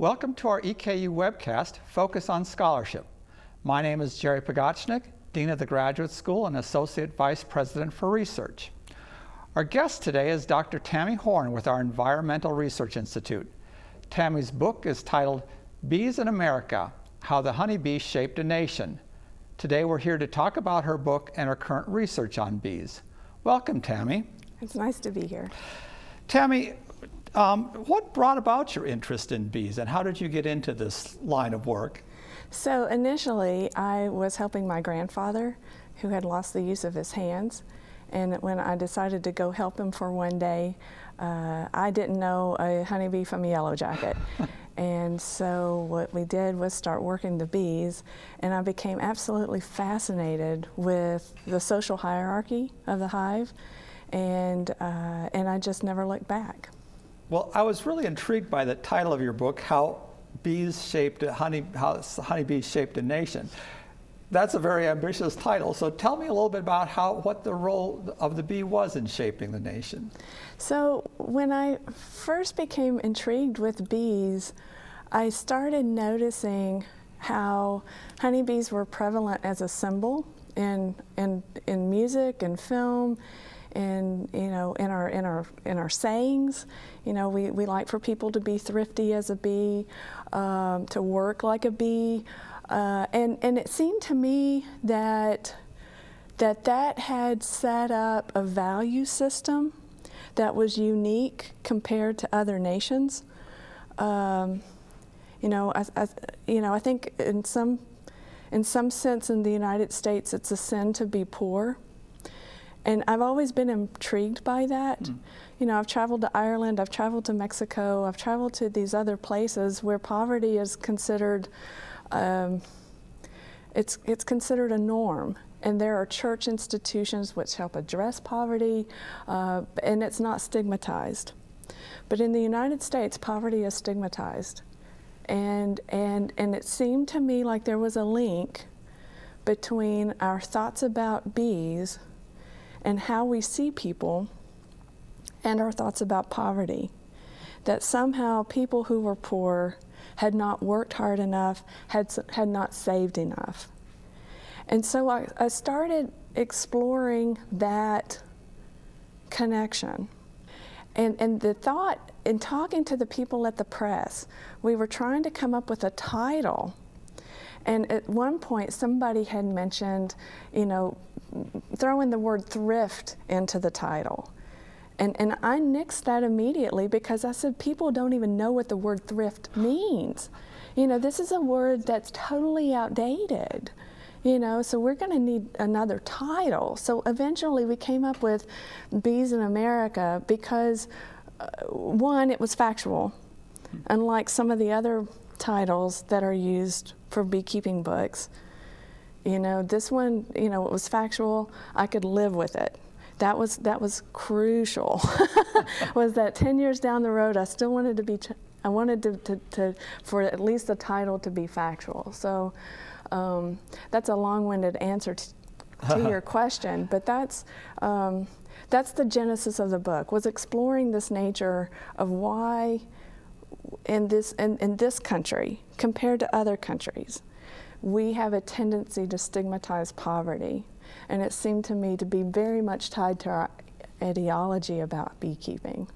Welcome to our EKU webcast, Focus on Scholarship. My name is Jerry Pogachnik, Dean of the Graduate School and Associate Vice President for Research. Our guest today is Dr. Tammy Horn with our Environmental Research Institute. Tammy's book is titled Bees in America, How the Honeybee Shaped a Nation. Today we're here to talk about her book and her current research on bees. Welcome, Tammy. It's nice to be here. Tammy, what brought about your interest in bees and how did you get into this line of work? So initially I was helping my grandfather who had lost the use of his hands, and when I decided to go help him for one day, I didn't know a honeybee from a yellow jacket. And so what we did was start working the bees, and I became absolutely fascinated with the social hierarchy of the hive, and I just never looked back. Well, I was really intrigued by the title of your book, How Honeybees Shaped a Nation. That's a very ambitious title. So tell me a little bit about what the role of the bee was in shaping the nation. So when I first became intrigued with bees, I started noticing how honeybees were prevalent as a symbol in music and film, and in our sayings. We like for people to be thrifty as a bee, to work like a bee, and it seemed to me that had set up a value system that was unique compared to other nations. I think in some sense in the United States it's a sin to be poor. And I've always been intrigued by that. I've traveled to Ireland, I've traveled to Mexico, I've traveled to these other places where poverty is considered, it's considered a norm. And there are church institutions which help address poverty, and it's not stigmatized. But in the United States, poverty is stigmatized. And it seemed to me like there was a link between our thoughts about bees and how we see people and our thoughts about poverty. That somehow people who were poor had not worked hard enough, had not saved enough. And so I started exploring that connection. And the thought, in talking to the people at the press, we were trying to come up with a title. And at one point somebody had mentioned, throwing the word thrift into the title. And I nixed that immediately because I said, people don't even know what the word thrift means. This is a word that's totally outdated. So we're going to need another title. So eventually we came up with Bees in America because, one, it was factual, unlike some of the other titles that are used for beekeeping books. This one, it was factual. I could live with it. That was crucial. Was that 10 years down the road, I still wanted to be. I wanted to for at least the title to be factual. So that's a long-winded answer to your question, but that's the genesis of the book. Was exploring this nature of why in this country compared to other countries, we have a tendency to stigmatize poverty, and it seemed to me to be very much tied to our ideology about beekeeping.